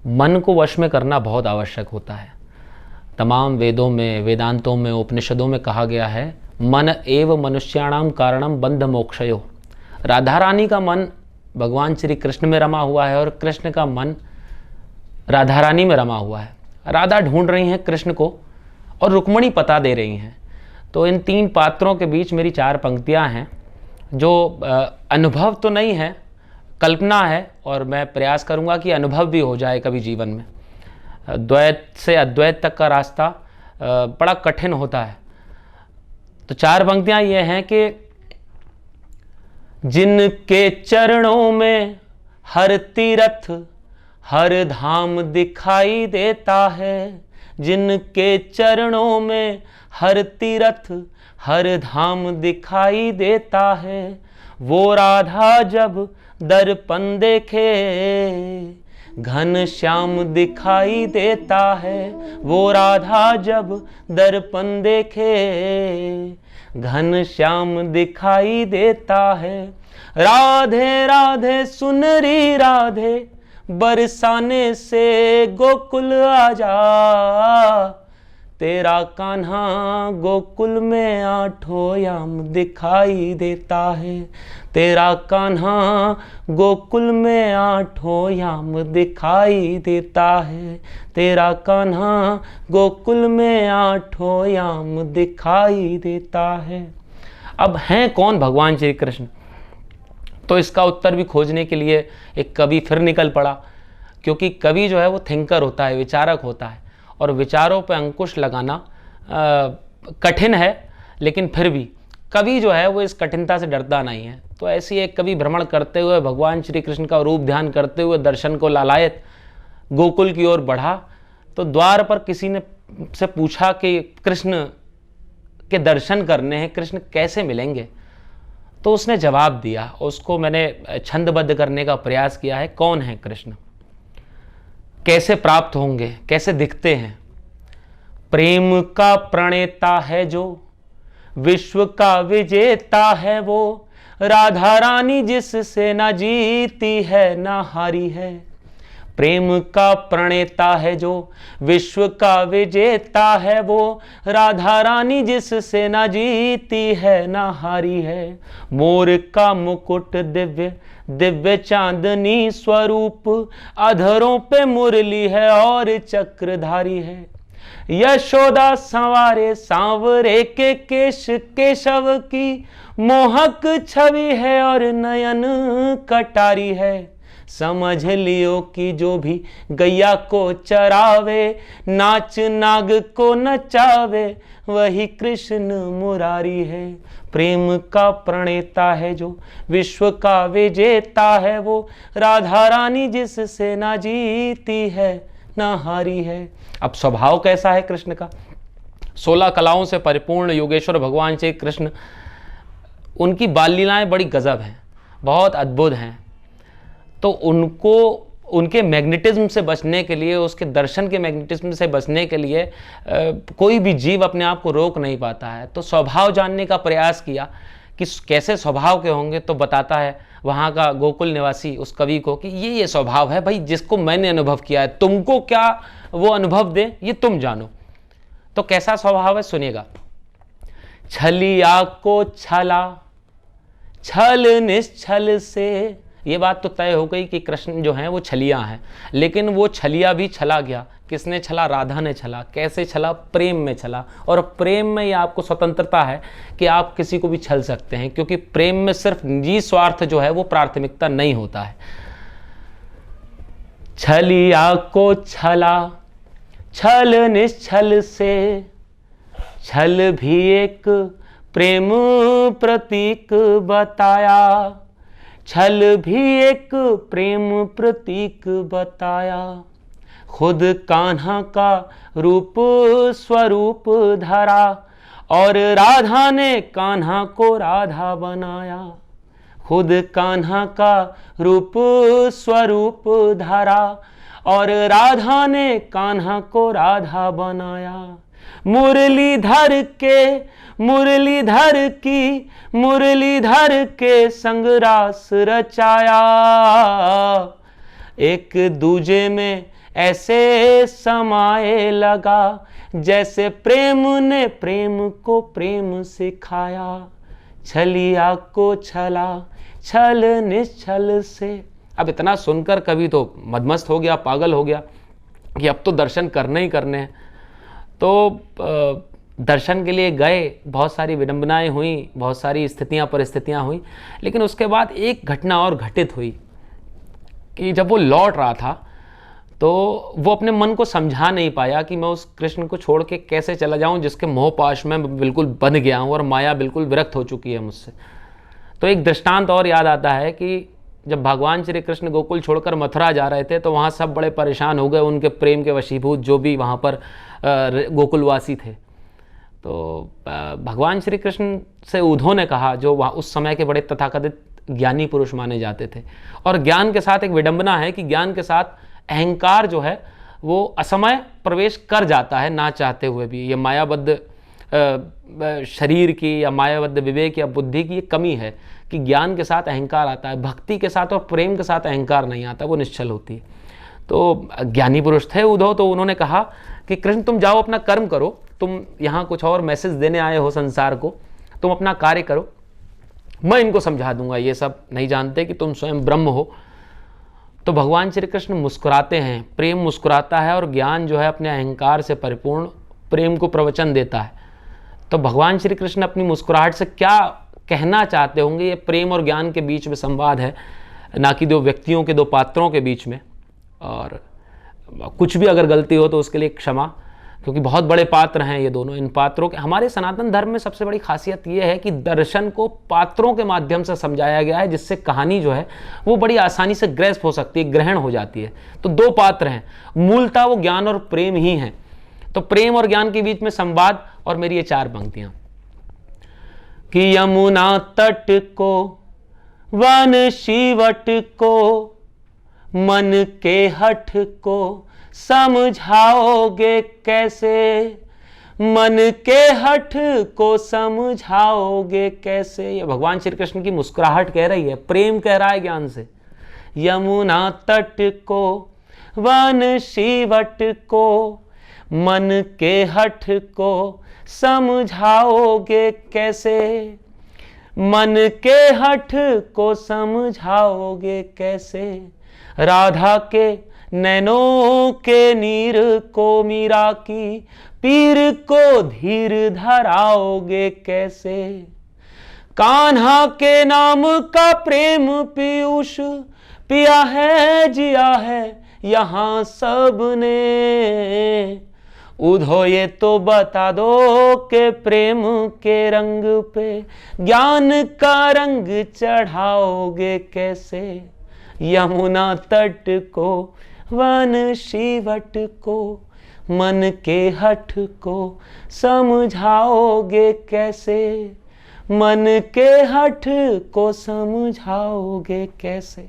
मन को वश में करना बहुत आवश्यक होता है। तमाम वेदों में, वेदांतों में, उपनिषदों में कहा गया है मन एव मनुष्याणाम कारणम बंध मोक्षयो। राधा रानी का मन भगवान श्री कृष्ण में रमा हुआ है और कृष्ण का मन राधा रानी में रमा हुआ है। राधा ढूंढ रही हैं कृष्ण को और रुक्मणी पता दे रही हैं। तो इन तीन पात्रों के बीच मेरी 4 पंक्तियां हैं जो अनुभव तो नहीं है, कल्पना है, और मैं प्रयास करूंगा कि अनुभव भी हो जाए कभी जीवन में। द्वैत से अद्वैत तक का रास्ता बड़ा कठिन होता है। तो 4 पंक्तियां ये हैं कि जिनके चरणों में हर तीरथ हर धाम दिखाई देता है, जिनके चरणों में हर तीरथ हर धाम दिखाई देता है, वो राधा जब दर्पण देखे घन श्याम दिखाई देता है। वो राधा जब दर्पण देखे घन श्याम दिखाई देता है। राधे राधे सुनरी राधे बरसाने से गोकुल आजा, तेरा कान्हा गोकुल में 8 याम दिखाई देता है। तेरा कान्हा गोकुल में 8 याम दिखाई देता है। तेरा कान्हा गोकुल में 8 याम दिखाई देता है। अब हैं कौन भगवान श्री कृष्ण? तो इसका उत्तर भी खोजने के लिए एक कवि फिर निकल पड़ा, क्योंकि कवि जो है वो थिंकर होता है, विचारक होता है, और विचारों पर अंकुश लगाना कठिन है, लेकिन फिर भी कवि जो है वो इस कठिनता से डरता नहीं है। तो ऐसी एक कवि भ्रमण करते हुए भगवान श्री कृष्ण का रूप ध्यान करते हुए दर्शन को लालायत गोकुल की ओर बढ़ा। तो द्वार पर किसी ने से पूछा कि कृष्ण के दर्शन करने हैं, कृष्ण कैसे मिलेंगे? तो उसने जवाब दिया, उसको मैंने छंदबद्ध करने का प्रयास किया है। कौन है कृष्ण, कैसे प्राप्त होंगे, कैसे दिखते हैं? प्रेम का प्रणेता है जो, विश्व का विजेता है वो, राधा रानी जिससे ना जीती है ना हारी है। प्रेम का प्रणेता है जो, विश्व का विजेता है वो, राधा रानी जिससे ना जीती है ना हारी है। मोर का मुकुट दिव्य दिव्य चांदनी स्वरूप, अधरों पे मुरली है और चक्रधारी है। यशोदा संवारे सांवरे के केश, केशव की मोहक छवि है और नयन कटारी है। समझ लियो कि जो भी गैया को चरावे, नाच नाग को नचावे, वही कृष्ण मुरारी है। प्रेम का प्रणेता है जो, विश्व का विजेता है वो, राधा रानी जिससे ना जीती है ना हारी है। अब स्वभाव कैसा है कृष्ण का? 16 कलाओं से परिपूर्ण योगेश्वर भगवान श्री कृष्ण, उनकी बाल लीलाएं बड़ी गजब हैं, बहुत अद्भुत हैं। तो उनको उनके मैग्नेटिज्म से बचने के लिए, उसके दर्शन के मैग्नेटिज्म से बचने के लिए कोई भी जीव अपने आप को रोक नहीं पाता है। तो स्वभाव जानने का प्रयास किया कि कैसे स्वभाव के होंगे। तो बताता है वहाँ का गोकुल निवासी उस कवि को कि ये स्वभाव है भाई, जिसको मैंने अनुभव किया है, तुमको क्या वो अनुभव दे ये तुम जानो। तो कैसा स्वभाव है सुनिएगा। छलिया को छला छल निश्छल से, ये बात तो तय हो गई कि कृष्ण जो हैं वो छलिया हैं, लेकिन वो छलिया भी छला गया। किसने छला? राधा ने छला। कैसे छला? प्रेम में छला। और प्रेम में ये आपको स्वतंत्रता है कि आप किसी को भी छल सकते हैं, क्योंकि प्रेम में सिर्फ निजी स्वार्थ जो है वो प्राथमिकता नहीं होता है। छलिया को छला छल निश्छल से, छल भी एक प्रेम प्रतीक बताया, छल भी एक प्रेम प्रतीक बताया। खुद कान्हा का रूप स्वरूप धरा और राधा ने कान्हा को राधा बनाया। खुद कान्हा का रूप स्वरूप धरा और राधा ने कान्हा को राधा बनाया। मुरलीधर के संग रास रचाया, एक दूजे में ऐसे समाए लगा जैसे प्रेम ने प्रेम को प्रेम सिखाया, छलिया को छला छल निश्छल से। अब इतना सुनकर कवि तो मदमस्त हो गया, पागल हो गया कि अब तो दर्शन करने ही करने हैं। तो दर्शन के लिए गए, बहुत सारी विडंबनाएं हुई, बहुत सारी स्थितियां परिस्थितियां हुई, लेकिन उसके बाद एक घटना और घटित हुई कि जब वो लौट रहा था तो वो अपने मन को समझा नहीं पाया कि मैं उस कृष्ण को छोड़ के कैसे चला जाऊं जिसके मोहपाश में बिल्कुल बंध गया हूं और माया बिल्कुल विरक्त हो चुकी है मुझसे। तो एक दृष्टांत और याद आता है कि जब भगवान श्री कृष्ण गोकुल छोड़कर मथुरा जा रहे थे तो वहाँ सब बड़े परेशान हो गए, उनके प्रेम के वशीभूत जो भी वहाँ पर गोकुलवासी थे। तो भगवान श्री कृष्ण से उद्धव ने कहा, जो वहाँ उस समय के बड़े तथाकथित ज्ञानी पुरुष माने जाते थे, और ज्ञान के साथ एक विडंबना है कि ज्ञान के साथ अहंकार जो है वो असमय प्रवेश कर जाता है ना चाहते हुए भी। ये मायाबद्ध शरीर की या मायाबद्ध विवेक या बुद्धि की ये कमी है कि ज्ञान के साथ अहंकार आता है, भक्ति के साथ और प्रेम के साथ अहंकार नहीं आता, वो निश्चल होती है। तो ज्ञानी पुरुष थे उद्धव, तो उन्होंने कहा कि कृष्ण तुम जाओ अपना कर्म करो, तुम यहाँ कुछ और मैसेज देने आए हो संसार को, तुम अपना कार्य करो, मैं इनको समझा दूंगा, ये सब नहीं जानते कि तुम स्वयं ब्रह्म हो। तो भगवान श्री कृष्ण मुस्कुराते हैं, प्रेम मुस्कुराता है और ज्ञान जो है अपने अहंकार से परिपूर्ण प्रेम को प्रवचन देता है। तो भगवान श्री कृष्ण अपनी मुस्कुराहट से क्या कहना चाहते होंगे, ये प्रेम और ज्ञान के बीच में संवाद है, ना कि दो व्यक्तियों के, दो पात्रों के बीच में। और कुछ भी अगर गलती हो तो उसके लिए क्षमा, क्योंकि बहुत बड़े पात्र हैं ये दोनों। इन पात्रों के, हमारे सनातन धर्म में सबसे बड़ी खासियत ये है कि दर्शन को पात्रों के माध्यम से समझाया गया है, जिससे कहानी जो है वो बड़ी आसानी से ग्रैस्प हो सकती है, ग्रहण हो जाती है। तो दो पात्र हैं, मूलतः वो ज्ञान और प्रेम ही हैं। तो प्रेम और ज्ञान के बीच में संवाद, और मेरी ये 4 पंक्तियां कि यमुना तट को वन शिवट को मन के हठ को समझाओगे कैसे, मन के हठ को समझाओगे कैसे। ये भगवान श्री कृष्ण की मुस्कुराहट कह रही है, प्रेम कह रहा है ज्ञान से। यमुना तट को वन शिवट को मन के हठ को समझाओगे कैसे, मन के हठ को समझाओगे कैसे। राधा के नैनों के नीर को मीरा की पीर को धीर धराओगे कैसे। कान्हा के नाम का प्रेम पीयूष पिया है जिया है यहां सबने। उद्धव ये तो बता दो कि प्रेम के रंग पे ज्ञान का रंग चढ़ाओगे कैसे। यमुना तट को वन शिवट को मन के हठ को समझाओगे कैसे, मन के हठ को समझाओगे कैसे।